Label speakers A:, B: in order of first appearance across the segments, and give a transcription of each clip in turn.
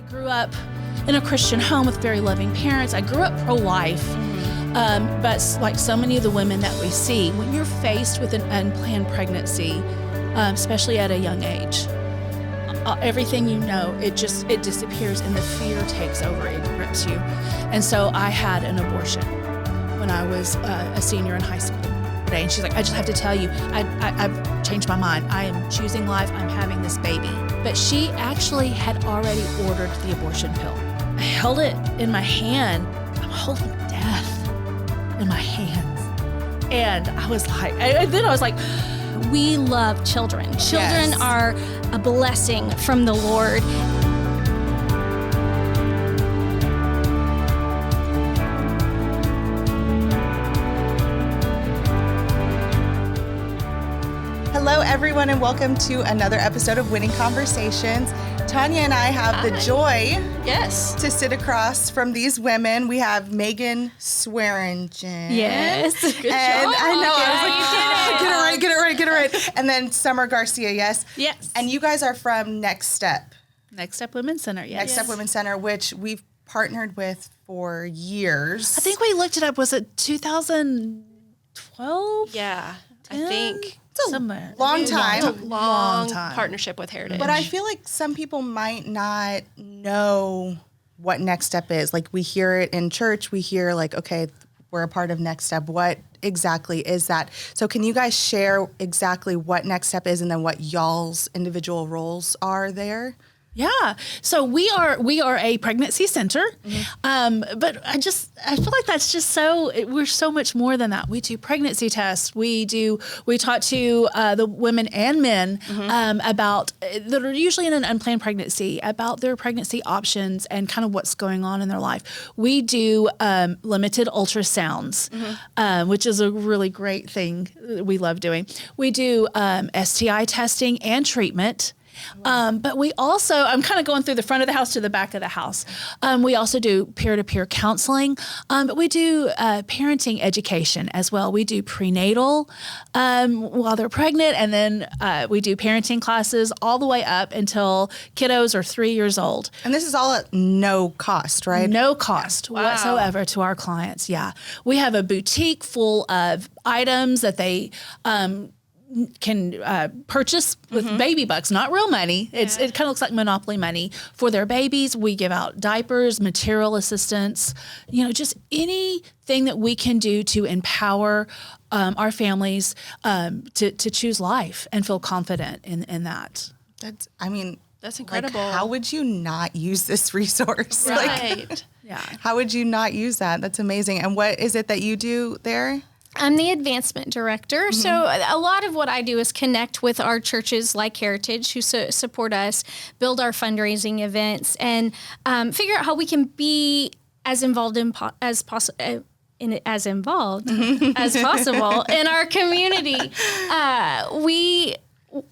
A: grew up in a Christian home with very loving parents. I grew up pro-life, but like so many of the women that we see, when you're faced with an unplanned pregnancy, especially at a young age, everything you know, it disappears and the fear takes over, it grips you. And so I had an abortion when I was a senior in high school. And she's like, I just have to tell you, I've changed my mind. I am choosing life. I'm having this baby. But she actually had already ordered the abortion pill. I held it in my hand. I'm holding death in my hands. And I was like,
B: we love children. Children are a blessing from the Lord.
C: Hello, everyone, and welcome to another episode of Winning Conversations. Tanya and I have the joy to sit across from these women. We have Megan Swaringen.
B: Yes. Good job.
C: I know. I was like, get it right. And then Summer Garcia, yes?
A: Yes.
C: And you guys are from Next Step.
A: Next Step Women's Center, yes.
C: Next Step Women's Center, which we've partnered with for years.
A: I think we looked it up. Was it 2012?
D: Yeah,
A: 10?
D: I think.
A: Somewhere.
C: Long time.
D: Long partnership with Heritage.
C: But I feel like some people might not know what Next Step is. Like, we hear it in church. We hear like, okay, we're a part of Next Step. What exactly is that? So can you guys share exactly what Next Step is and then what y'all's individual roles are there?
A: Yeah. So we are a pregnancy center. But I feel like that's just we're so much more than that. We do pregnancy tests. We talk to the women and men about that are usually in an unplanned pregnancy, about their pregnancy options and kind of what's going on in their life. We do limited ultrasounds, which is a really great thing we love doing. We do STI testing and treatment. But we also, I'm kind of going through the front of the house to the back of the house. We also do peer-to-peer counseling, but we do parenting education as well. We do prenatal while they're pregnant, and then we do parenting classes all the way up until kiddos are 3 years old.
C: And this is all at no cost, right?
A: No cost whatsoever to our clients, yeah. We have a boutique full of items that they can purchase with baby bucks, not real money. It kind of looks like Monopoly money for their babies. We give out diapers, material assistance, just anything that we can do to empower our families to choose life and feel confident in that.
C: That's
D: incredible.
C: Like, how would you not use this resource?
D: Right.
C: How would you not use that? That's amazing. And what is it that you do there?
B: I'm the advancement director. So a lot of what I do is connect with our churches like Heritage who support us, build our fundraising events, and figure out how we can be as involved as possible in our community.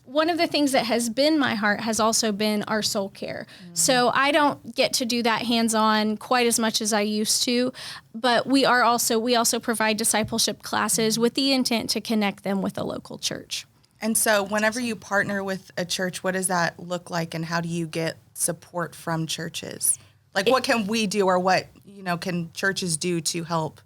B: One of the things that has been my heart has also been our soul care. So I don't get to do that hands-on quite as much as I used to, but we also provide discipleship classes with the intent to connect them with a local church.
C: And so whenever you partner with a church, what does that look like and how do you get support from churches? Like what can we do or what, can churches do to help?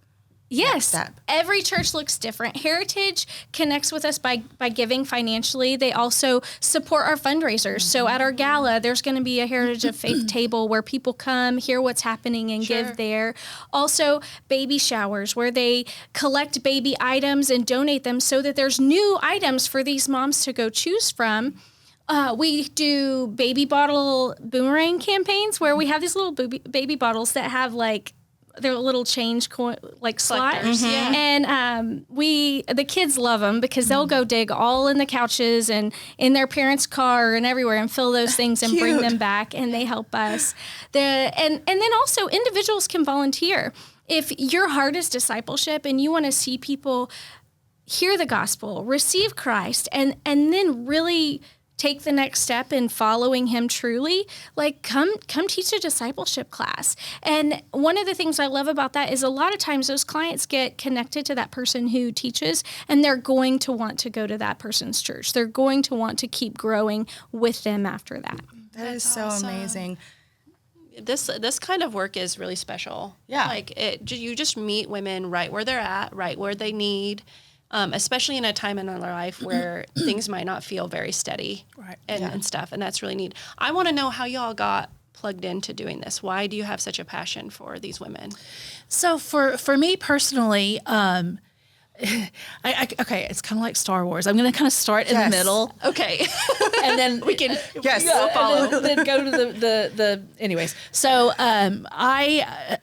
B: Yes, every church looks different. Heritage connects with us by giving financially. They also support our fundraisers. So at our gala, there's going to be a Heritage of Faith table where people come, hear what's happening, and give there. Also, baby showers where they collect baby items and donate them so that there's new items for these moms to go choose from. We do baby bottle boomerang campaigns where we have these little baby bottles that have they're little change slots. And the kids love them because they'll go dig all in the couches and in their parents' car and everywhere and fill those things and bring them back, and they help us. And then also individuals can volunteer. If your heart is discipleship and you want to see people hear the gospel, receive Christ, and then really take the next step in following him truly, come teach a discipleship class. And one of the things I love about that is a lot of times those clients get connected to that person who teaches, and they're going to want to go to that person's church. They're going to want to keep growing with them after that.
C: That is so awesome. Amazing.
D: This kind of work is really special.
C: Yeah.
D: Like you just meet women right where they're at, right where they need, especially in a time in their life where things might not feel very steady,
A: Right.
D: and stuff. And that's really neat. I want to know how y'all got plugged into doing this. Why do you have such a passion for these women?
A: So for me personally, okay, it's kind of like Star Wars. I'm going to kind of start in the middle.
D: Okay.
A: And then
D: we can
C: we'll
A: follow. And then go to the anyways. So I'll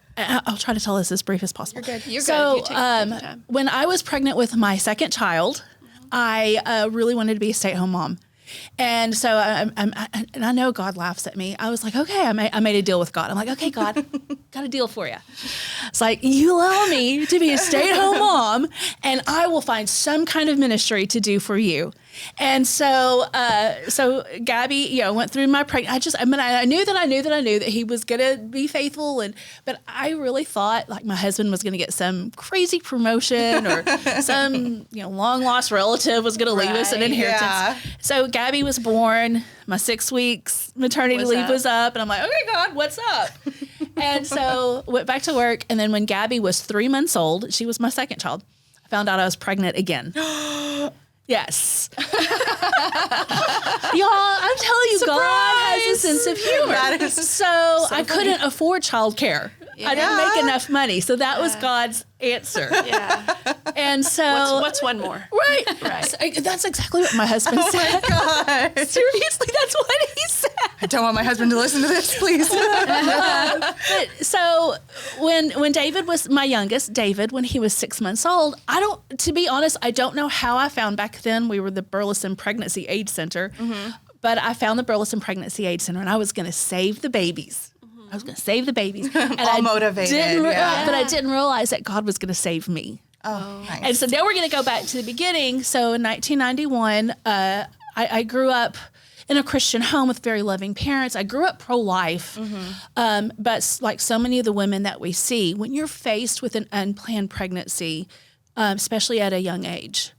A: try to tell this as brief as possible.
D: You're good.
A: So
D: You take your time.
A: when I was pregnant with my second child, I really wanted to be a stay-at-home mom. And so and I know God laughs at me. I was like, okay, I made a deal with God. I'm like, okay, God, got a deal for you. It's like, you allow me to be a stay-at-home mom, and I will find some kind of ministry to do for you. And so Gabby, went through my pregnancy. I knew that he was going to be faithful. But I really thought like my husband was going to get some crazy promotion or some, long lost relative was going to leave us an inheritance.
C: Yeah.
A: So Gabby was born, my 6 weeks maternity leave was up. And I'm like, okay, God, what's up? And so went back to work. And then when Gabby was 3 months old, she was my second child, I found out I was pregnant again. Yes. Y'all, I'm telling you,
C: Surprise!
A: God has a sense of humor.
C: That is
A: so I couldn't afford childcare. I didn't make enough money. So that was God's answer.
D: Yeah.
A: And so
D: What's one more?
A: Right. So that's exactly what my husband said.
C: my God.
A: Seriously, that's what he said.
C: I don't want my husband to listen to this, please.
A: But so when David was my youngest, when he was 6 months old, to be honest, I don't know how I found back then. We were the Burleson Pregnancy Aid Center, but I found the Burleson Pregnancy Aid Center, and I was going to save the babies. I was going to save the babies. And
C: All motivated.
A: But I didn't realize that God was going to save me.
C: Oh, nice.
A: And so now we're going to go back to the beginning. So in 1991, I grew up in a Christian home with very loving parents. I grew up pro-life, but like so many of the women that we see, when you're faced with an unplanned pregnancy, especially at a young age,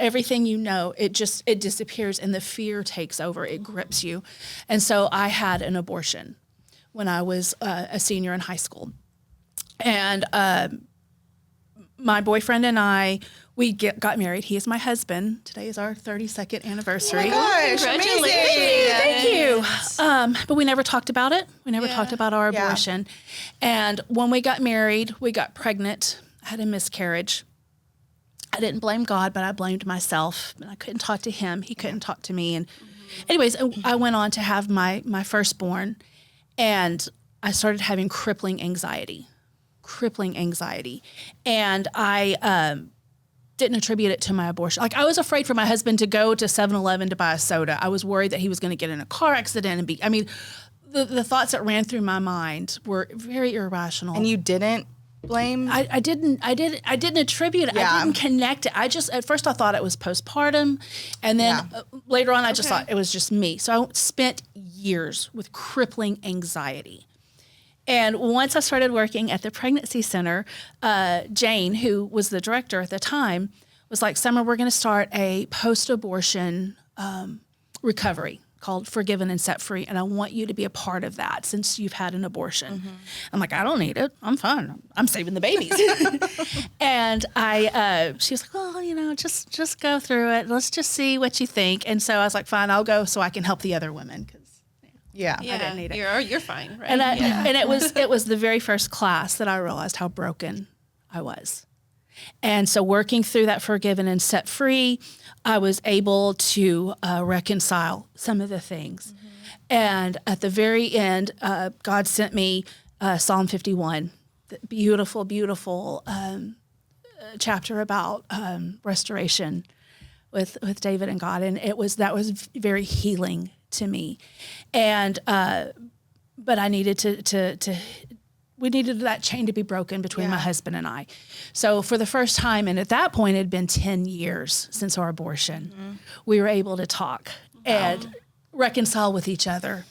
A: everything it disappears and the fear takes over. It grips you. And so I had an abortion when I was a senior in high school. And my boyfriend and I, we got married. He is my husband. Today is our 32nd anniversary.
C: Oh my gosh, amazing.
A: Thank you. But we never talked about it. We never talked about our abortion. And when we got married, we got pregnant. I had a miscarriage. I didn't blame God, but I blamed myself. And I couldn't talk to him. He couldn't talk to me. And anyways, I went on to have my firstborn, and I started having crippling anxiety. And I didn't attribute it to my abortion. Like, I was afraid for my husband to go to 7-Eleven to buy a soda. I was worried that he was going to get in a car accident and the thoughts that ran through my mind were very irrational.
C: And you didn't blame?
A: I didn't attribute it. I didn't connect it. At first I thought it was postpartum, and then later on I just thought it was just me. So I spent years with crippling anxiety. And once I started working at the pregnancy center, Jane, who was the director at the time, was like, Summer, we're going to start a post-abortion recovery called Forgiven and Set Free, and I want you to be a part of that since you've had an abortion. I'm like, I don't need it. I'm fine. I'm saving the babies. And she was like, well, just go through it. Let's just see what you think. And so I was like, fine, I'll go so I can help the other women.
C: Yeah,
A: I didn't need it.
D: You're fine, right?
A: And it was the very first class that I realized how broken I was. And so working through that Forgiven and Set Free, I was able to reconcile some of the things. And at the very end, God sent me Psalm 51, the beautiful, beautiful chapter about restoration with David and God. And that was very healing to me. And but I needed we needed that chain to be broken between my husband and I. So for the first time, and at that point it had been 10 years since our abortion, we were able to talk and reconcile with each other.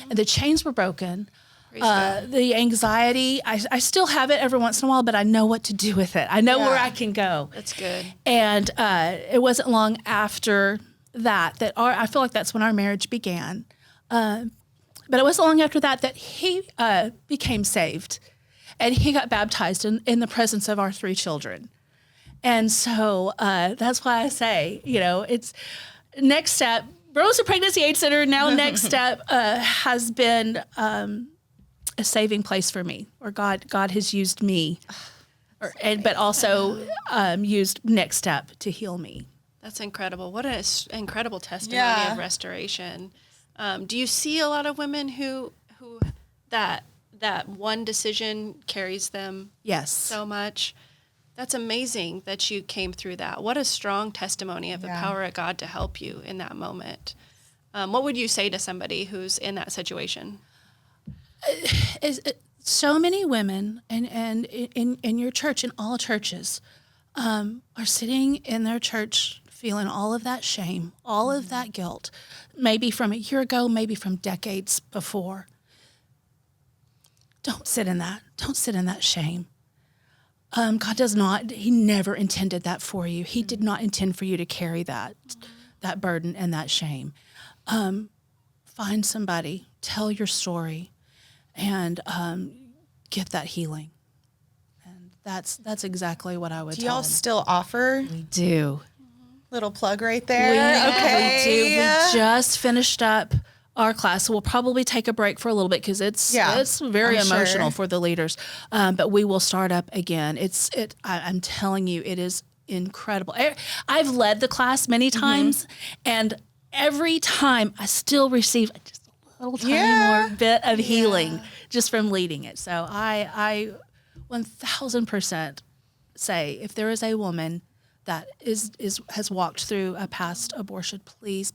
A: And the chains were broken. The anxiety, I still have it every once in a while, but I know what to do with it. I know where I can go.
D: That's good.
A: And it wasn't long after that I feel like that's when our marriage began. But it wasn't long after that he became saved, and he got baptized in the presence of our 3 children. And so that's why I say, it's next step. Burleson Pregnancy Aid Center, now next step, has been a saving place for me, or God has used me, but also used Next Step to heal me.
D: That's incredible. What an incredible testimony of restoration. Do you see a lot of women who that one decision carries them so much? That's amazing that you came through that. What a strong testimony of the power of God to help you in that moment. What would you say to somebody who's in that situation?
A: So many women and in your church, in all churches, are sitting in their church feeling all of that shame, all of that guilt, maybe from a year ago, maybe from decades before. Don't sit in that. Don't sit in that shame. God does not, he never intended that for you. He did not intend for you to carry that burden and that shame. Find somebody, tell your story, and get that healing. And that's exactly what I would tell
C: Do y'all
A: them.
C: still offer?
A: We do.
C: Little plug right there.
A: We do. We just finished up our class. We'll probably take a break for a little bit because it's very emotional for the leaders. But we will start up again. I'm telling you, it is incredible. I've led the class many times, and every time I still receive just a little tiny more bit of healing just from leading it. So I 1,000% say, if there is a woman that has walked through a past abortion, please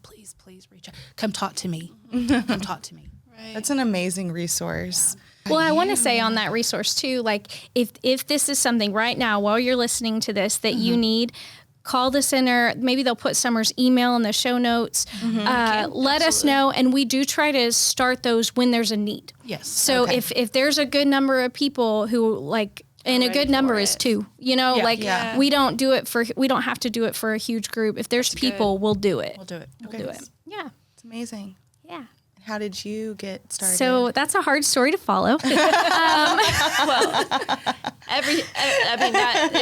A: reach out. Come talk to me. Come talk to me.
D: Right.
C: That's an amazing resource.
B: Well, I want to say on that resource too, like if this is something right now while you're listening to this that you need, call the center. Maybe they'll put Summer's email in the show notes. Let us know, and we do try to start those when there's a need.
A: Yes.
B: So if there's a good number of people who like. And a good number is 2, we don't we don't have to do it for a huge group. If there's people, we'll do it.
A: We'll do it.
B: We'll do it. Yeah.
C: It's amazing.
B: Yeah.
C: How did you get started?
B: So that's a hard story to follow.
D: That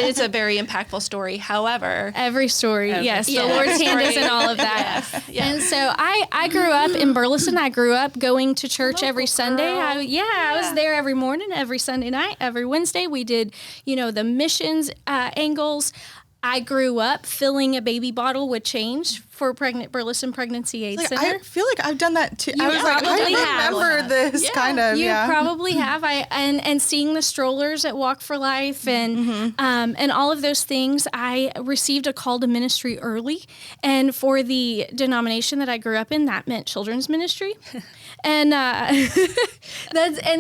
D: is a very impactful story. However,
B: every story, yes, the Lord's hand is in all of that. And so I grew up in Burleson. I grew up going to church every Sunday. I was there every morning, every Sunday night, every Wednesday. We did, the missions angles. I grew up filling a baby bottle with change for Burleson Pregnancy Aid Center.
C: I feel like I've done that too. I was
B: probably
C: I remember this kind of.
B: You probably have. And seeing the strollers at Walk for Life and all of those things. I received a call to ministry early, and for the denomination that I grew up in, that meant children's ministry. And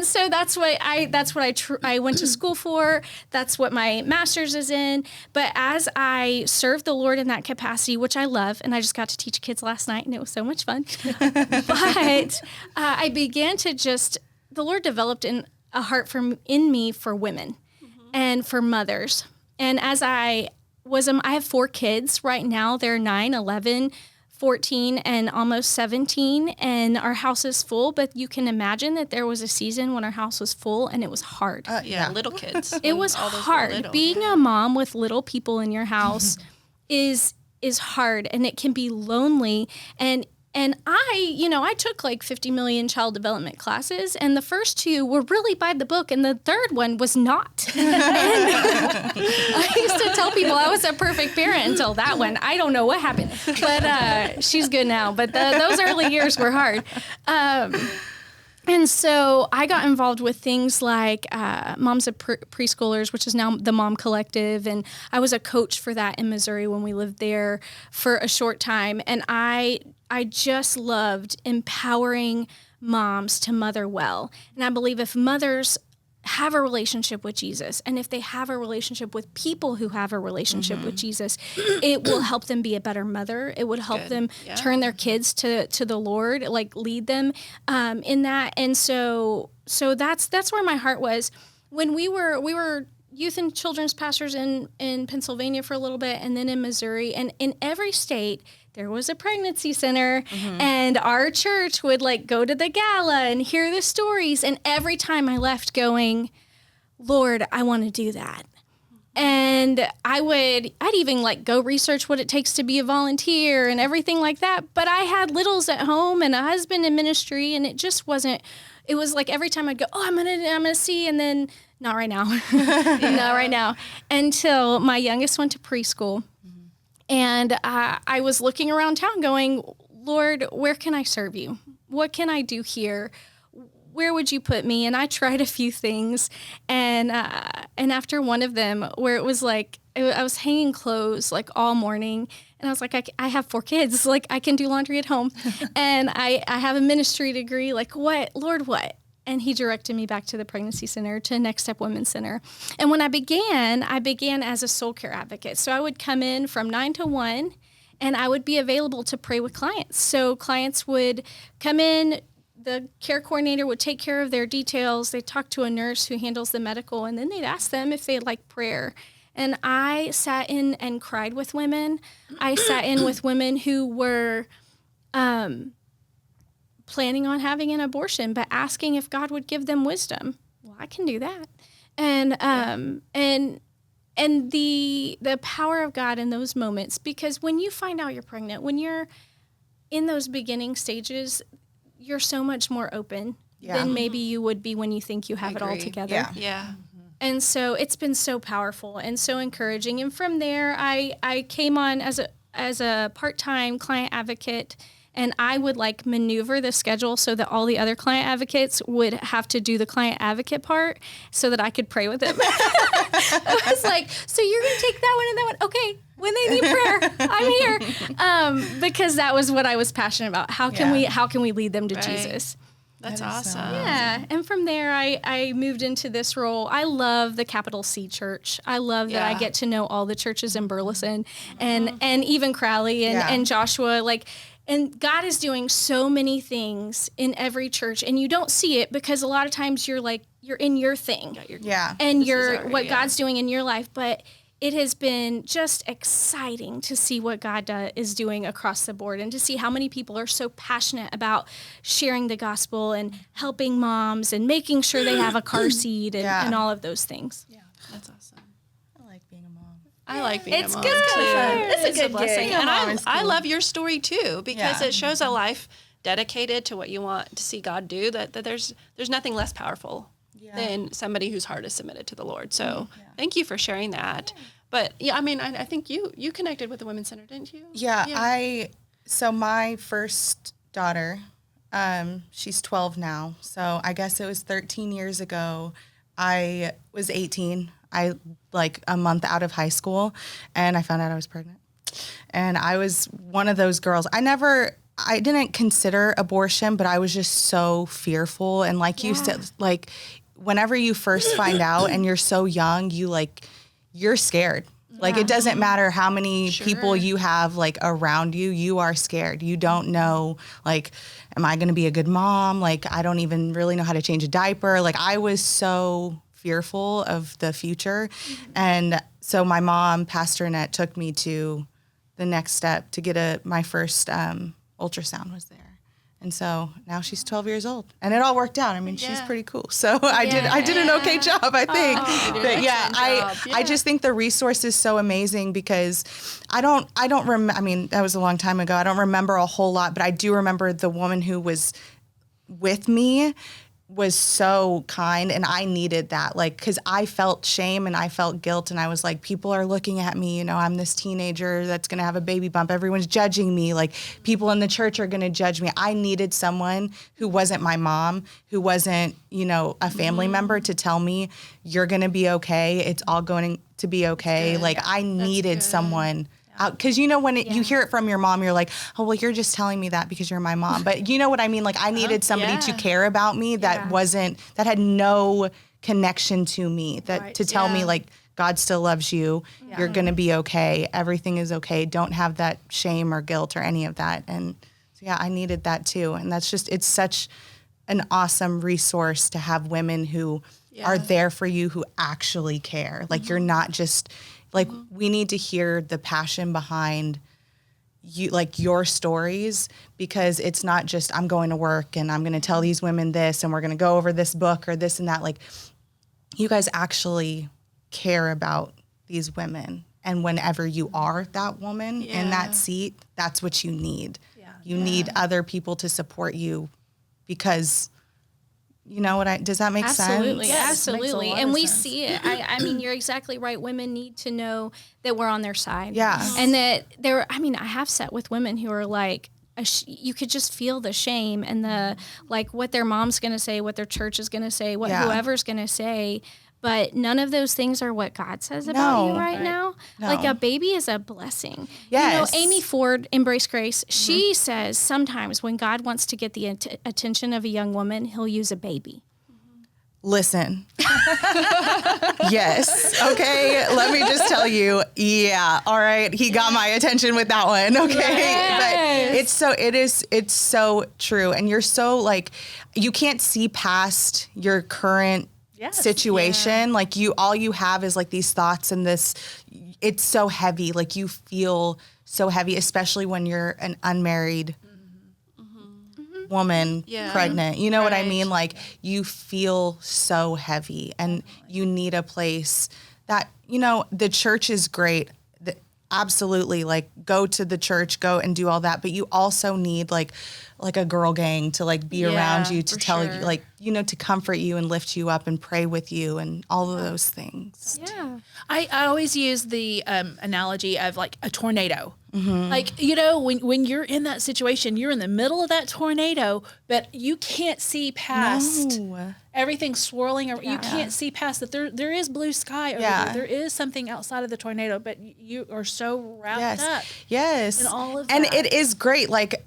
B: so that's what I went to school for. That's what my master's is in. But as I served the Lord in that capacity, which I love, and I just got to teach kids last night, and it was so much fun. But I began to the Lord developed a heart in me for women and for mothers. And as I have 4 kids right now. They're 9, 11. 14 and almost 17, and our house is full, but you can imagine that there was a season when our house was full and it was hard.
D: Little kids.
B: It was hard. Being a mom with little people in your house is hard, and it can be lonely. And I took like 50 million child development classes, and the first 2 were really by the book, and the third one was not. I used to tell people I was a perfect parent until that one. I don't know what happened, but she's good now. But those early years were hard. And so I got involved with things like Moms of Preschoolers, which is now the Mom Collective. And I was a coach for that in Missouri when we lived there for a short time. And I just loved empowering moms to mother well. And I believe if mothers have a relationship with Jesus, and if they have a relationship with people who have a relationship with Jesus, it will help them be a better mother. It would help them turn their kids to the Lord, like lead them in that. And so that's where my heart was when we were youth and children's pastors in Pennsylvania for a little bit, and then in Missouri. And in every state, there was a pregnancy center, and our church would like go to the gala and hear the stories. And every time I left going, Lord, I want to do that. And I'd even like go research what it takes to be a volunteer and everything like that. But I had littles at home and a husband in ministry, and it just wasn't, it was like every time I'd go, I'm gonna see, and then not right now, not right now, until my youngest went to preschool. And I was looking around town going, Lord, where can I serve you? What can I do here? Where would you put me? And I tried a few things. And after one of them, where it was like, I was hanging clothes like all morning. And I was like, I have 4 kids. Like, I can do laundry at home. And I have a ministry degree. Like, what? Lord, what? And he directed me back to the pregnancy center, to Next Step Women's Center. And when I began as a soul care advocate. So I would come in from 9 to 1, and I would be available to pray with clients. So clients would come in, the care coordinator would take care of their details. They'd talk to a nurse who handles the medical, and then they'd ask them if they'd like prayer. And I sat in and cried with women. I sat in with women who were planning on having an abortion, but asking if God would give them wisdom. Well, I can do that. And the power of God in those moments, because when you find out you're pregnant, when you're in those beginning stages, you're so much more open than maybe you would be when you think you have it all together.
D: Yeah.
B: And so it's been so powerful and so encouraging. And from there, I came on as a part-time client advocate, and I would like maneuver the schedule so that all the other client advocates would have to do the client advocate part so that I could pray with them. I was like, so you're going to take that one and that one. Okay. When they need prayer, I'm here. Because that was what I was passionate about. How can we lead them to Jesus?
D: That's awesome.
B: Yeah. And from there, I moved into this role. I love the capital C church. I love that I get to know all the churches in Burleson and even Crowley and Joshua. And God is doing so many things in every church, and you don't see it because a lot of times you're in your thing. And what God's doing in your life. But it has been just exciting to see what God is doing across the board, and to see how many people are so passionate about sharing the gospel and helping moms and making sure they have a car seat and all of those things.
D: Yeah, that's awesome.
C: I like being a mom.
D: I like being a mom,
B: good.
D: too.
B: It's a good
D: blessing.
B: gig.
D: And I love your story, too, because it shows a life dedicated to what you want to see God do, that there's nothing less powerful than somebody whose heart is submitted to the Lord. So thank you for sharing that. But yeah, I mean, I think you connected with the Women's Center, didn't you?
C: Yeah. So my first daughter, she's 12 now. So I guess it was 13 years ago. I was 18. I like a month out of high school, and I found out I was pregnant. And I was one of those girls. I didn't consider abortion, but I was just so fearful. And like you said, like whenever you first find out and you're so young, you're scared. Like it doesn't matter how many people you have like around you, you are scared. You don't know, like, am I going to be a good mom? Like, I don't even really know how to change a diaper. Like I was so fearful of the future. And so my mom, Pastor Annette, took me to the Next Step to get my first ultrasound was there. And so now she's 12 years old, and it all worked out. I mean, she's pretty cool. So I did an okay job, I think. But I just think the resource is so amazing because I don't remember. I mean, that was a long time ago. I don't remember a whole lot, but I do remember the woman who was with me was so kind, and I needed that, like, because I felt shame and I felt guilt, and I was like, people are looking at me, I'm this teenager that's going to have a baby bump. Everyone's judging me. Like, people in the church are going to judge me. I needed someone who wasn't my mom, who wasn't, a family member to tell me, you're going to be okay. It's all going to be okay. Like, I needed someone. Because when you hear it from your mom, you're like, oh, well, you're just telling me that because you're my mom. But you know what I mean? Like, I needed somebody to care about me that that had no connection to me, to tell me, like, God still loves you. Yeah. You're going to be okay. Everything is okay. Don't have that shame or guilt or any of that. And so, I needed that too. And that's just, it's such an awesome resource to have women who are there for you, who actually care. Like, you're not just... Like, we need to hear the passion behind, you like your stories, because it's not just I'm going to work and I'm going to tell these women this and we're going to go over this book or this and that. Like, you guys actually care about these women. And whenever you are that woman in that seat, that's what you need. Yeah. You need other people to support you, because you know what does that make sense?
B: Yes, absolutely. And we see it. I mean, you're exactly right. Women need to know that we're on their side.
C: Yeah.
B: And that I have sat with women who are like, you could just feel the shame and the, like, what their mom's going to say, what their church is going to say, what whoever's going to say. But none of those things are what God says about you right now. No. Like, a baby is a blessing.
C: Yes.
B: You know, Amy Ford, Embrace Grace, she says sometimes when God wants to get the attention of a young woman, he'll use a baby.
C: Listen. Yes. Okay. Let me just tell you. Yeah. All right. He got my attention with that one. Okay. Yes. But it's so true. And you're so, like, you can't see past your current situation. Like, all you have is like these thoughts and this, it's so heavy. Like, you feel so heavy, especially when you're an unmarried woman pregnant. You know what I mean? Like, you feel so heavy, and you need a place that, you know, the church is great. Absolutely. Like, go to the church, go and do all that. But you also need like a girl gang to like be around you, to tell you, like, you know, to comfort you and lift you up and pray with you and all of those things.
B: Yeah.
A: I always use the analogy of like a tornado. Mm-hmm. Like, you know, when you're in that situation, you're in the middle of that tornado, but you can't see past everything swirling. Or you can't see past that. There is blue sky over there. There is something outside of the tornado, but you are so wrapped up.
C: Yes.
A: In all of that.
C: And it is great. Like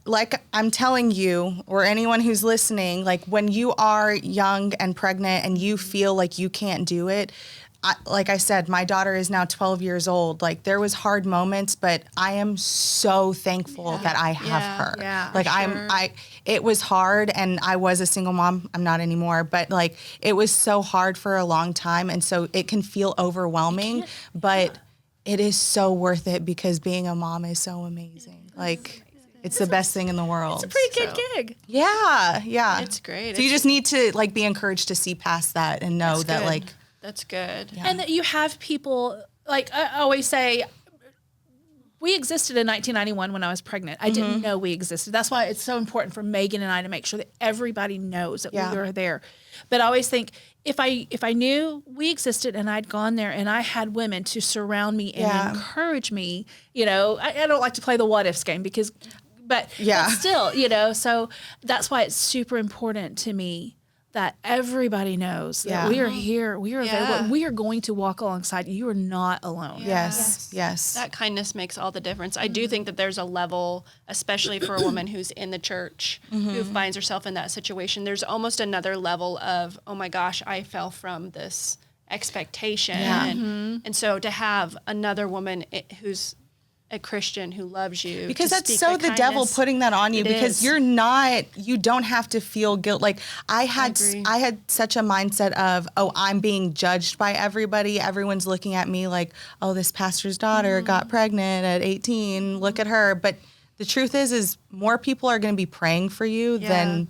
C: I'm telling you, or anyone who's listening, like, when you are young and pregnant and you feel like you can't do it, like I said, my daughter is now 12 years old. Like, there was hard moments, but I am so thankful that I have her. Yeah, like, it was hard, and I was a single mom. I'm not anymore, but like, it was so hard for a long time. And so it can feel overwhelming, but it is so worth it, because being a mom is so amazing. Like, it's the best thing in the world.
A: It's a pretty good gig.
C: Yeah. Yeah.
D: It's great.
C: So you just need to like be encouraged to see past that and know that like,
D: that's good.
A: Yeah. And that you have people, like I always say, we existed in 1991 when I was pregnant. I didn't know we existed. That's why it's so important for Megan and I to make sure that everybody knows that we are there. But I always think, if I knew we existed and I'd gone there and I had women to surround me and encourage me, you know, I don't like to play the what ifs game, but still, you know, so that's why it's super important to me that everybody knows that we are here, we are available, we are going to walk alongside you. You are not alone.
C: Yes.
D: That kindness makes all the difference. I do think that there's a level, especially for a woman who's in the church, who finds herself in that situation, there's almost another level of, oh my gosh, I fell from this expectation. And so to have another woman who's a Christian who loves you.
C: Because that's so the devil putting that on you, because you don't have to feel guilt. Like I had such a mindset of, oh, I'm being judged by everybody. Everyone's looking at me like, oh, this pastor's daughter got pregnant at 18. Look at her. But the truth is more people are going to be praying for you than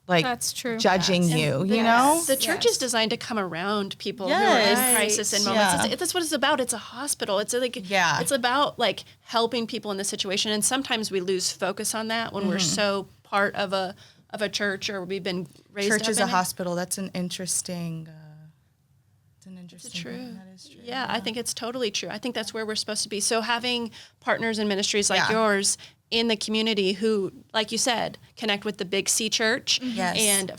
C: like
B: that's true.
C: Judging you, you know?
D: The church is designed to come around people who are in crisis and moments. That's what it's about. It's a hospital. It's like it's about like helping people in this situation. And sometimes we lose focus on that when we're so part of a church, or we've been raised
C: church
D: up
C: is
D: in
C: a hospital. That's an interesting
D: It's true.
C: That is true.
D: Yeah, I think it's totally true. I think that's where we're supposed to be. So having partners in ministries like yours in the community who, like you said, connect with the Big C church and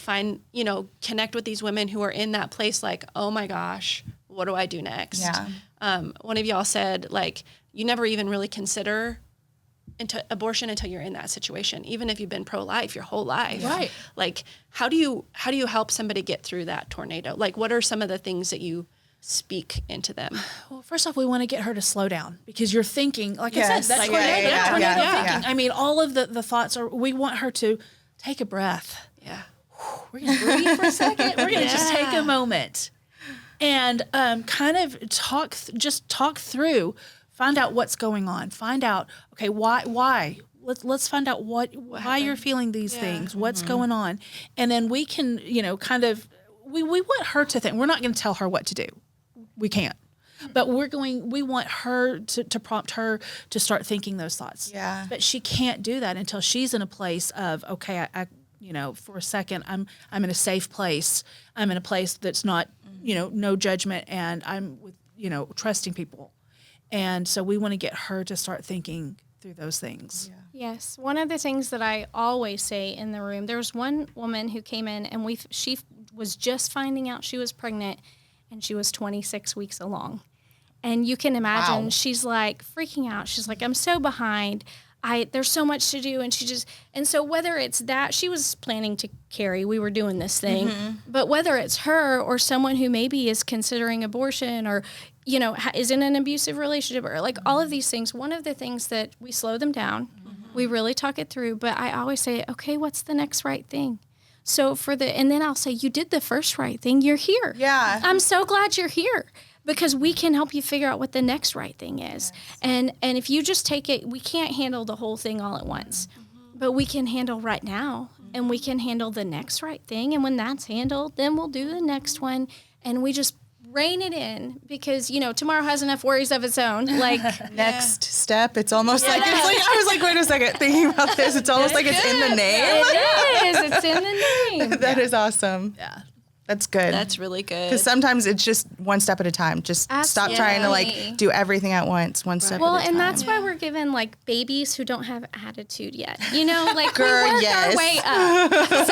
D: connect with these women who are in that place like, oh my gosh, what do I do next? Yeah. One of y'all said, like, you never even really consider abortion until you're in that situation, even if you've been pro-life your whole life.
A: Right.
D: Like, how do you help somebody get through that tornado? Like, what are some of the things that you speak into them?
A: Well, first off, we want to get her to slow down, because you're thinking, like I said, that tornado thinking. I mean, all of the thoughts are, we want her to take a breath.
D: Yeah.
A: We're going to breathe for a second. We're going to just take a moment and kind of talk through Find out what's going on. Find out, okay, why? Let's find out why you're feeling these things. What's going on, and then we can, kind of, we want her to think. We're not going to tell her what to do. We can't. But we want her to prompt her to start thinking those thoughts.
C: Yeah.
A: But she can't do that until she's in a place of, okay, I for a second, I'm in a safe place. I'm in a place that's not, no judgment, and I'm with, trusting people. And so we want to get her to start thinking through those things.
B: Yeah. Yes. One of the things that I always say in the room, there was one woman who came in and she was just finding out she was pregnant, and she was 26 weeks along. And you can imagine she's like freaking out. She's like, I'm so behind. There's so much to do. And so whether it's that, she was planning to carry, we were doing this thing, but whether it's her or someone who maybe is considering abortion or, is in an abusive relationship or like all of these things, one of the things that we slow them down, we really talk it through, but I always say, okay, what's the next right thing? So and then I'll say, you did the first right thing. You're here.
C: Yeah.
B: I'm so glad you're here because we can help you figure out what the next right thing is. Yes. And if you just take it, we can't handle the whole thing all at once, but we can handle right now and we can handle the next right thing. And when that's handled, then we'll do the next one. And we just rein it in because, tomorrow has enough worries of its own. Like
C: next step, it's almost like, I was like, wait a second, thinking about this. It's almost like it's in the name.
B: It is. It's in the name.
C: That is awesome.
A: Yeah.
C: That's good.
D: That's really good.
C: Because sometimes it's just one step at a time. Just stop trying to do everything at once. One step at a time.
B: Well, and that's why we're given babies who don't have attitude yet.
C: Girl,
B: we work our way up.
D: That's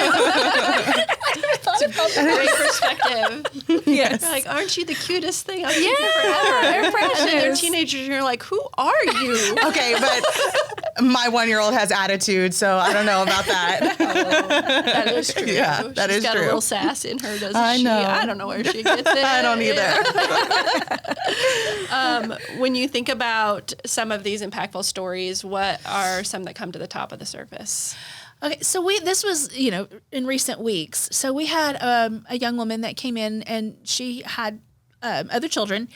D: a great perspective.
C: Yes.
D: You're like, aren't you the cutest thing I've seen forever?
B: They're precious.
D: And then they're teenagers and you're like, who are you?
C: Okay, but my 1-year-old has attitude, so I don't know about that.
D: That is true.
C: Yeah, that is
D: She's got
C: true.
D: a little sass in her, doesn't
C: I
D: she?
C: know.
D: I don't know where she gets it.
C: I don't either.
D: When you think about some of these impactful stories, what are some that come to the top of the surface?
A: Okay, so this was, in recent weeks. So we had a young woman that came in and she had other children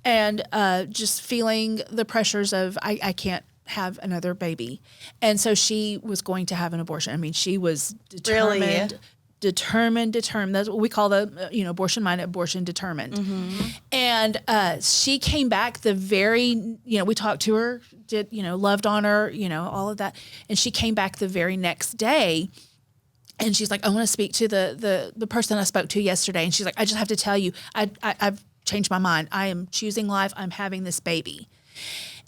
A: and just feeling the pressures of, I can't have another baby. And so she was going to have an abortion. I mean, she was determined.
C: Really?
A: Determined. That's what we call the, abortion minded, abortion determined. Mm-hmm. And she came back the very, we talked to her, loved on her, all of that. And she came back the very next day. And she's like, I want to speak to the person I spoke to yesterday. And she's like, I just have to tell you, I've changed my mind. I am choosing life. I'm having this baby.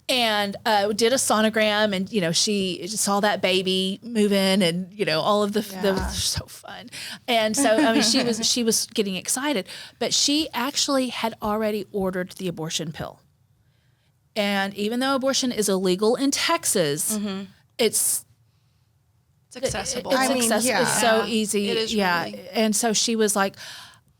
A: And did a sonogram, and she saw that baby move in, and all of the so fun. And so she was getting excited, but she actually had already ordered the abortion pill. And even though abortion is illegal in Texas, it's
D: accessible.
A: It's so easy.
D: It is really.
A: And so she was like,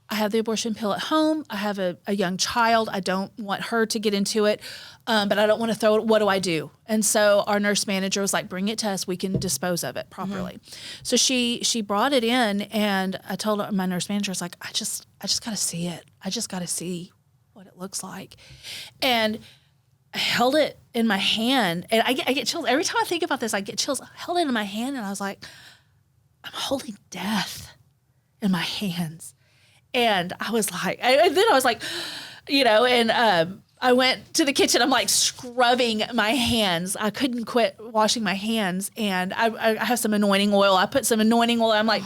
A: I have the abortion pill at home. I have a young child. I don't want her to get into it, but I don't want to throw it. What do I do? And so our nurse manager was like, bring it to us. We can dispose of it properly. Mm-hmm. So she brought it in, and I told her, my nurse manager was like, I just got to see it. I just got to see what it looks like. And I held it in my hand, and I get chills. Every time I think about this, I get chills. I held it in my hand, and I was like, I'm holding death in my hands. And I was like, I went to the kitchen. I'm like scrubbing my hands. I couldn't quit washing my hands. And I have some anointing oil. I put some anointing oil. I'm like,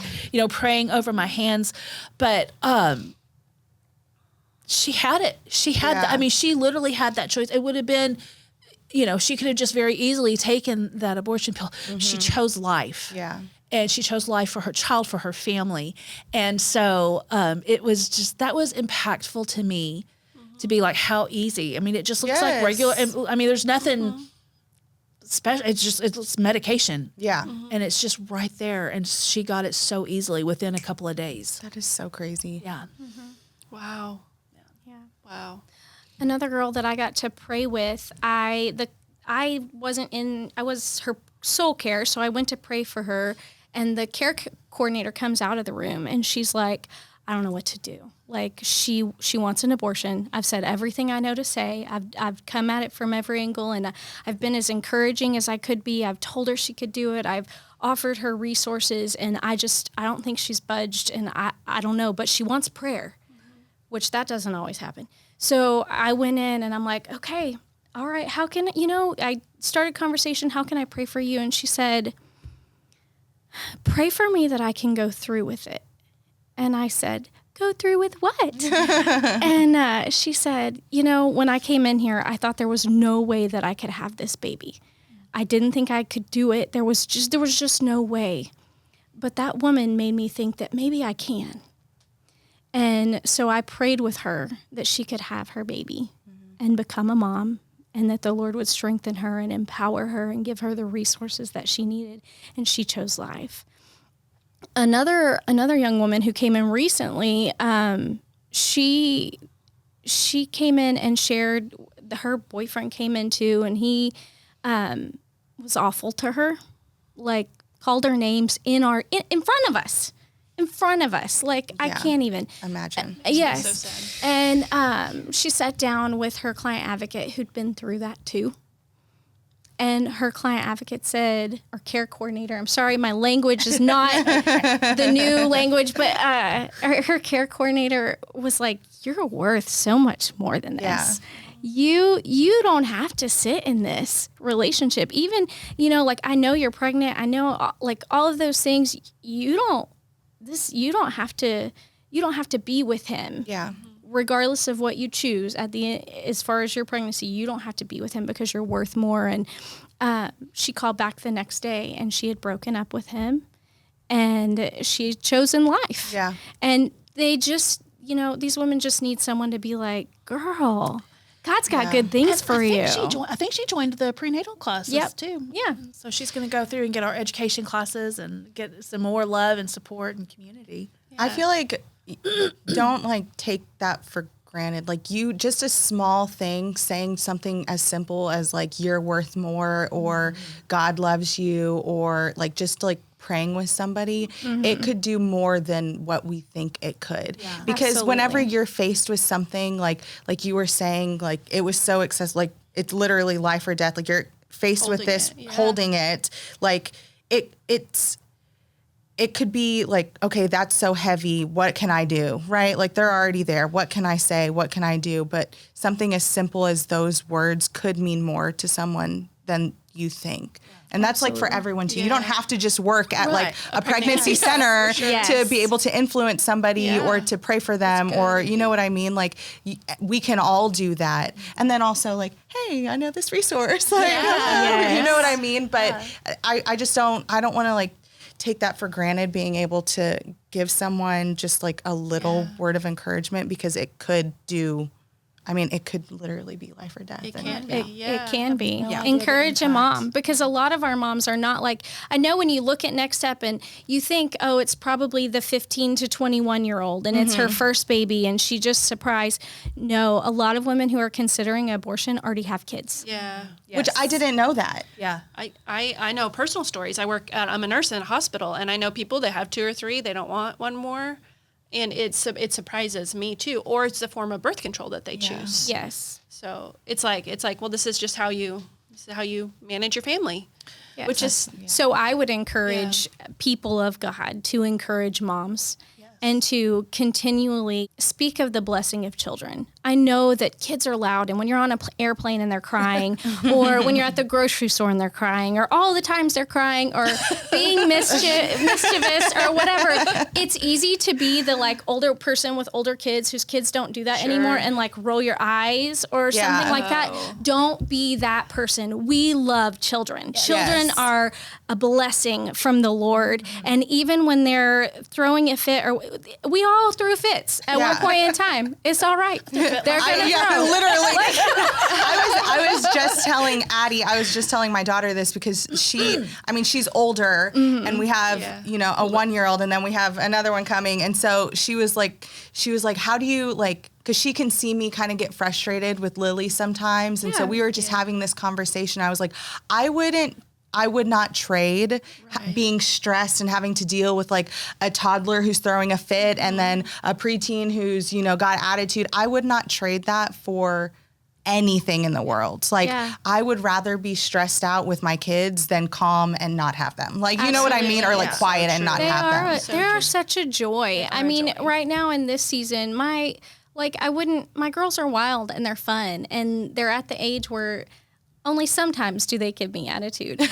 A: praying over my hands. But she had it. She had, she literally had that choice. It would have been, she could have just very easily taken that abortion pill. Mm-hmm. She chose life.
C: Yeah.
A: And she chose life for her child, for her family. And so it was just, that was impactful to me to be like, how easy. I mean, it just looks like regular, there's nothing special. It's medication.
C: Yeah.
A: And it's just right there. And she got it so easily within a couple of days.
C: That is so crazy.
A: Yeah.
B: Mm-hmm.
D: Wow.
B: Yeah.
D: Wow.
B: Another girl that I got to pray with, I was her soul care, so I went to pray for her. And the care coordinator comes out of the room and she's like, I don't know what to do. Like she wants an abortion. I've said everything I know to say. I've come at it from every angle, and I've been as encouraging as I could be. I've told her she could do it. I've offered her resources, and I don't think she's budged, and I don't know, but she wants prayer, which that doesn't always happen. So I went in and I'm like, okay, all right, how can, I started conversation, how can I pray for you? And she said, pray for me that I can go through with it. And I said, go through with what? And she said, when I came in here, I thought there was no way that I could have this baby. I didn't think I could do it. There was just no way. But that woman made me think that maybe I can. And so I prayed with her that she could have her baby and become a mom, and that the Lord would strengthen her and empower her and give her the resources that she needed. And she chose life. Another young woman who came in recently, she came in and shared, her boyfriend came in too, and he was awful to her, like called her names in front of us. In front of us. Like, I can't even
C: imagine.
B: Yes.
D: So sad.
B: And she sat down with her client advocate who'd been through that too. And her client advocate said, or care coordinator, I'm sorry, my language is not the new language, but her care coordinator was like, you're worth so much more than this. Yeah. You don't have to sit in this relationship. Even, like, I know you're pregnant. I know, like, all of those things. You don't have to be with him.
C: Yeah.
B: Regardless of what you choose at the end, as far as your pregnancy, you don't have to be with him because you're worth more. And she called back the next day, and she had broken up with him, and she had chosen life.
C: Yeah.
B: And they just, these women just need someone to be like, girl, God's got good things for you.
A: I think she joined the prenatal classes too.
B: Yeah.
A: So she's going to go through and get our education classes and get some more love and support and community.
C: I feel like don't take that for granted. Like, just a small thing, saying something as simple as you're worth more, or God loves you, or just praying with somebody, it could do more than what we think it could. Yeah. Because whenever you're faced with something like you were saying, it was so excessive, it's literally life or death. You're faced with this, holding it, it could be okay, that's so heavy. What can I do? Right? They're already there. What can I say? What can I do? But something as simple as those words could mean more to someone than you think. And that's for everyone too. Yeah. You don't have to just work at a pregnancy center to be able to influence somebody or to pray for them, or you know what I mean? We can all do that. And then also hey, I know this resource. You know what I mean? But I don't want to take that for granted, being able to give someone just a little word of encouragement, because it could it could literally be life or death.
D: It can be.
B: It can be. Yeah. Encourage a mom, because a lot of our moms are not I know when you look at Next Step and you think, oh, it's probably the 15 to 21-year-old and it's her first baby and she just surprised. No, a lot of women who are considering abortion already have kids.
D: Yeah.
C: Yes. Which I didn't know that.
A: Yeah.
D: I know personal stories. I'm a nurse in a hospital, and I know people that have 2 or 3, they don't want one more. And it surprises me too, or it's a form of birth control that they choose.
B: Yes.
D: So it's well, this is just how you manage your family, which is
B: so. I would encourage people of God to encourage moms and to continually speak of the blessing of children. I know that kids are loud, and when you're on an airplane and they're crying, or when you're at the grocery store and they're crying, or all the times they're crying, or being mischievous or whatever, it's easy to be the older person with older kids whose kids don't do that anymore and roll your eyes or something like that. Don't be that person. We love children. Children are a blessing from the Lord. And even when they're throwing a fit, or we all threw fits at one point in time. It's all right. They're going to throw.
C: Literally. I was just telling Addie, I was just telling my daughter this, because she's older, and we have, a 1-year-old, and then we have another one coming. And so she was like, how do you because she can see me kind of get frustrated with Lily sometimes. And so we were just having this conversation. I was like, I wouldn't I would not trade being stressed and having to deal with like a toddler who's throwing a fit and then a preteen who's, got attitude. I would not trade that for anything in the world. Like I would rather be stressed out with my kids than calm and not have them. Like, you know what I mean? Or like quiet and not have them.
B: They are such a joy. I mean, right now in this season, my girls are wild and they're fun and they're at the age where only sometimes do they give me attitude. But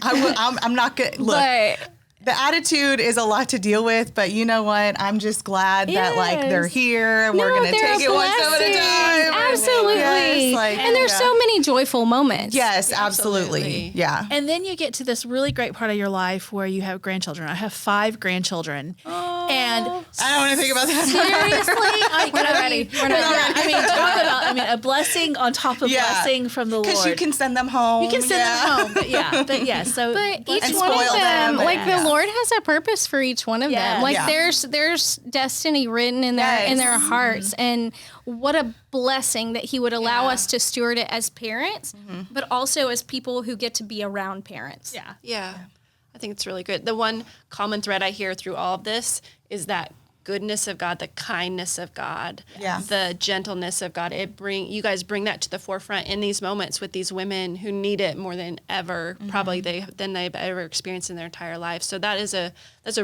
C: I'm not good. Look. The attitude is a lot to deal with, but you know what? I'm just glad that like they're here and we're going to take it one step at a time.
B: Absolutely. Yes, and there's so many joyful moments.
C: Yes, absolutely. Yeah.
A: And then you get to this really great part of your life where you have grandchildren. I have 5 grandchildren. And
C: I don't want to think about that.
A: Seriously?
B: We're not ready. We're not ready.
A: Talk about a blessing on top of blessing from the Lord.
C: Because you can send them home.
A: You can send them home. But
B: each one of them, like the Lord has a purpose for each one of them. Like there's destiny written in their hearts, and what a blessing that He would allow us to steward it as parents, but also as people who get to be around parents.
D: Yeah. I think it's really good. The one common thread I hear through all of this is that goodness of God, the kindness of God, the gentleness of God. You guys bring that to the forefront in these moments with these women who need it more than ever, probably than they've ever experienced in their entire life. So that's a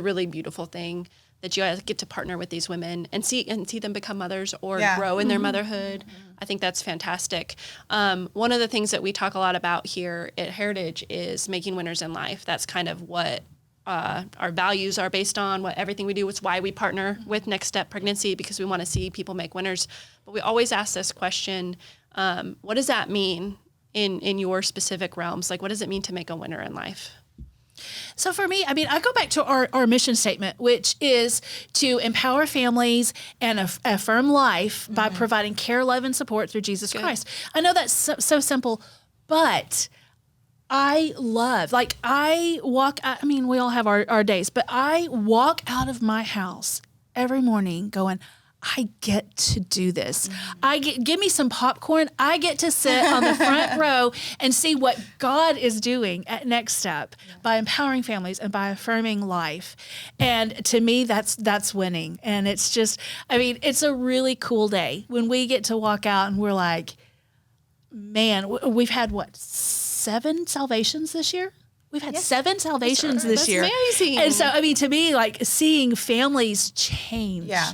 D: really beautiful thing that you guys get to partner with these women and see them become mothers or grow in their motherhood. I think that's fantastic. One of the things that we talk a lot about here at Heritage is making winners in life. That's kind of what our values are based on, what everything we do. It's why we partner with Next Step Pregnancy, because we want to see people make winners. But we always ask this question, what does that mean in your specific realms? Like, what does it mean to make a winner in life?
A: So for me, I go back to our mission statement, which is to empower families and affirm life by providing care, love, and support through Jesus Christ. I know that's so simple, but I love, we all have our days, but I walk out of my house every morning going, I get to do this. Give me some popcorn. I get to sit on the front row and see what God is doing at Next Step by empowering families and by affirming life. And to me, that's winning. And it's just, it's a really cool day when we get to walk out and we're like, man, we've had 7 salvations this year? We've had 7 salvations this year.
D: That's amazing.
A: And so, to me, like seeing families changed.
C: Yeah.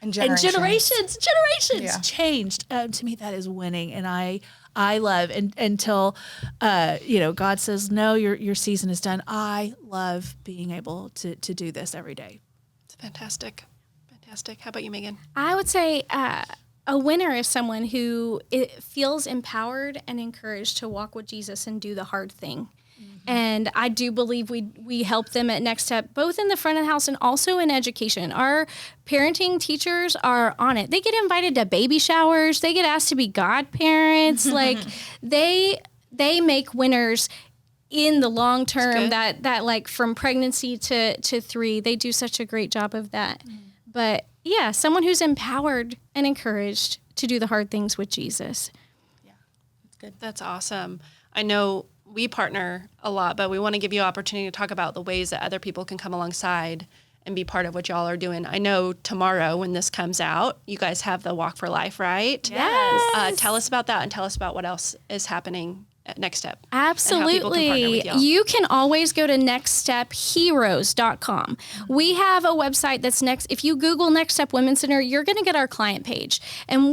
C: And
A: generations changed. To me, that is winning. And I love, until, God says, no, your season is done. I love being able to do this every day.
D: It's fantastic. Fantastic. How about you, Megan?
B: I would say a winner is someone who feels empowered and encouraged to walk with Jesus and do the hard thing. And I do believe we help them at Next Step, both in the front of the house and also in education. Our parenting teachers are on it. They get invited to baby showers. They get asked to be godparents. Like they make winners in the long term. That like from pregnancy to 3, they do such a great job of that. But yeah, someone who's empowered and encouraged to do the hard things with Jesus.
C: Yeah, that's good.
D: That's awesome. I know we partner a lot, but we want to give you an opportunity to talk about the ways that other people can come alongside and be part of what y'all are doing. I know tomorrow when this comes out, you guys have the Walk for Life, right?
B: Yes.
D: Tell us about that and tell us about what else is happening at Next Step.
B: Absolutely. You can always go to nextstepheroes.com. We have a website that's if you Google Next Step Women's Center, you're going to get our client page. And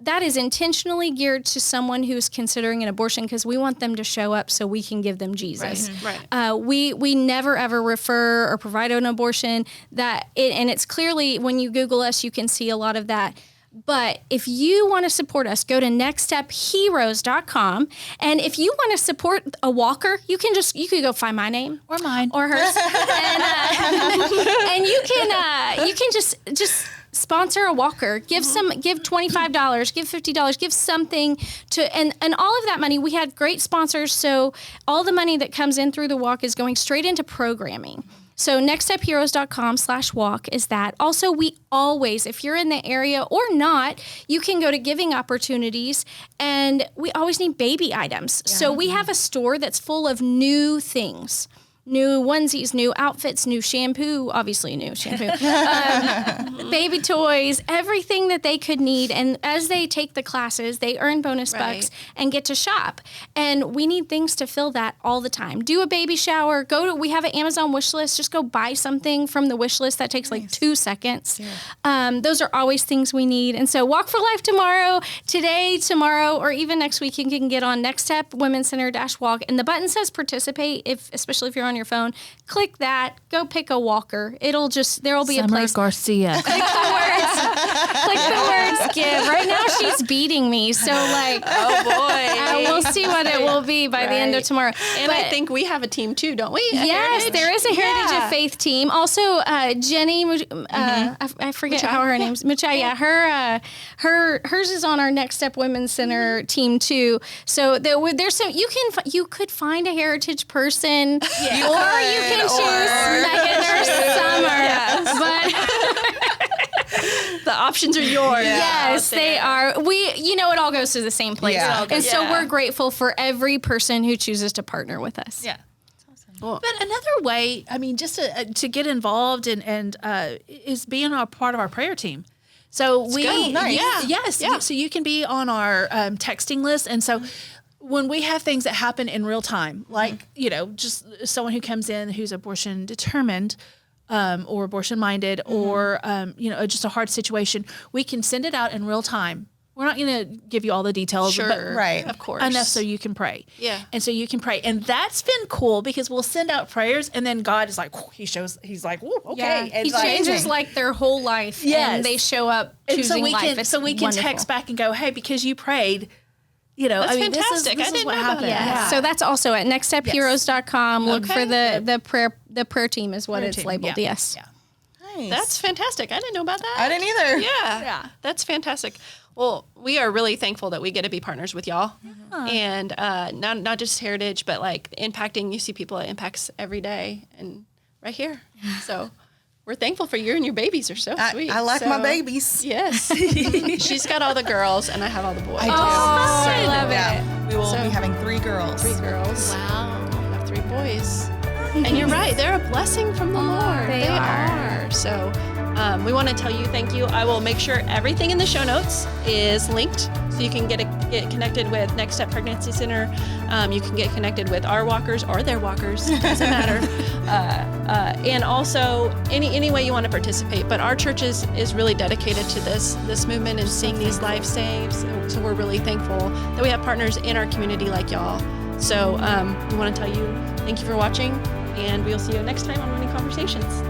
B: that is intentionally geared to someone who's considering an abortion because we want them to show up so we can give them Jesus.
D: Right.
B: We never ever refer or provide an abortion. And it's clearly when you Google us, you can see a lot of that. But if you want to support us, go to nextstepheroes.com. And if you want to support a walker, you can go find my name
A: or mine
B: or hers, and you can just sponsor a walker. Give $25, give $50, give something to, and all of that money. We had great sponsors, so all the money that comes in through the walk is going straight into programming. So nextstepheroes.com/walk is that. Also, we always, if you're in the area or not, you can go to giving opportunities, and we always need baby items. Yeah. So we have a store that's full of new things. New onesies, new outfits, new shampoo, obviously new shampoo, baby toys, everything that they could need. And as they take the classes, they earn bonus bucks and get to shop. And we need things to fill that all the time. Do a baby shower. We have an Amazon wish list. Just go buy something from the wish list. That takes like 2 seconds. Yeah. Those are always things we need. And so Walk for Life tomorrow, today, tomorrow, or even next week, you can get on Next Step Women's Center-Walk. And the button says participate, especially if you're on your phone. Click that. Go pick a walker. There will be a place.
A: Garcia.
B: Click the words give. Right now she's beating me. So
D: oh boy.
B: We'll see what it will be by the end of tomorrow.
D: And I think we have a team too, don't we?
B: Yes, there is a Heritage of Faith team. Also, Jenny, I forget how her name's Michai. Yeah, hers is on our Next Step Women's Center team too. So there's some you could find a Heritage person, or you can choose Megan or Summer. Yes. But
D: the options are yours.
B: Yes, they are. It all goes to the same place. Yeah. And so we're grateful for every person who chooses to partner with us.
A: Yeah. Cool. But another way, just to get involved and is being a part of our prayer team. So so you can be on our texting list, and so when we have things that happen in real time, like just someone who comes in who's abortion determined, or abortion minded, or just a hard situation, we can send it out in real time. We're not going to give you all the details, but
D: of course,
A: enough so you can pray.
D: Yeah,
A: and so you can pray, and that's been cool because we'll send out prayers, and then God is like, he's like, okay,
B: and he changes their whole life, and they show up choosing life.
A: So we can text back and go, hey, because you prayed.
D: That's fantastic.
A: This is what happened.
B: Yeah. So that's also at nextstepheroes.com. Look for the prayer team is what it's labeled.
A: Yeah.
B: Yes.
A: Yeah.
C: Nice.
D: That's fantastic. I didn't know about that.
C: I didn't either.
D: Yeah. That's fantastic. Well, we are really thankful that we get to be partners with y'all, and not just Heritage, but impacting. You see people it impacts every day, and right here. So. We're thankful for you, and your babies are so sweet.
C: I like my babies.
D: Yes. She's got all the girls, and I have all the boys.
C: I do.
B: I love it.
C: We will be having 3 girls.
D: 3 girls.
B: Wow.
D: I have 3 boys. And you're right. They're a blessing from the Lord.
B: They are.
D: So we want to tell you thank you. I will make sure everything in the show notes is linked so you can get connected with Next Step Pregnancy Center. You can get connected with our walkers or their walkers. It doesn't matter. And also any way you want to participate. But our church is really dedicated to this movement and seeing these lives saved. So we're really thankful that we have partners in our community like y'all. So we want to tell you thank you for watching, and we'll see you next time on Winning Conversations.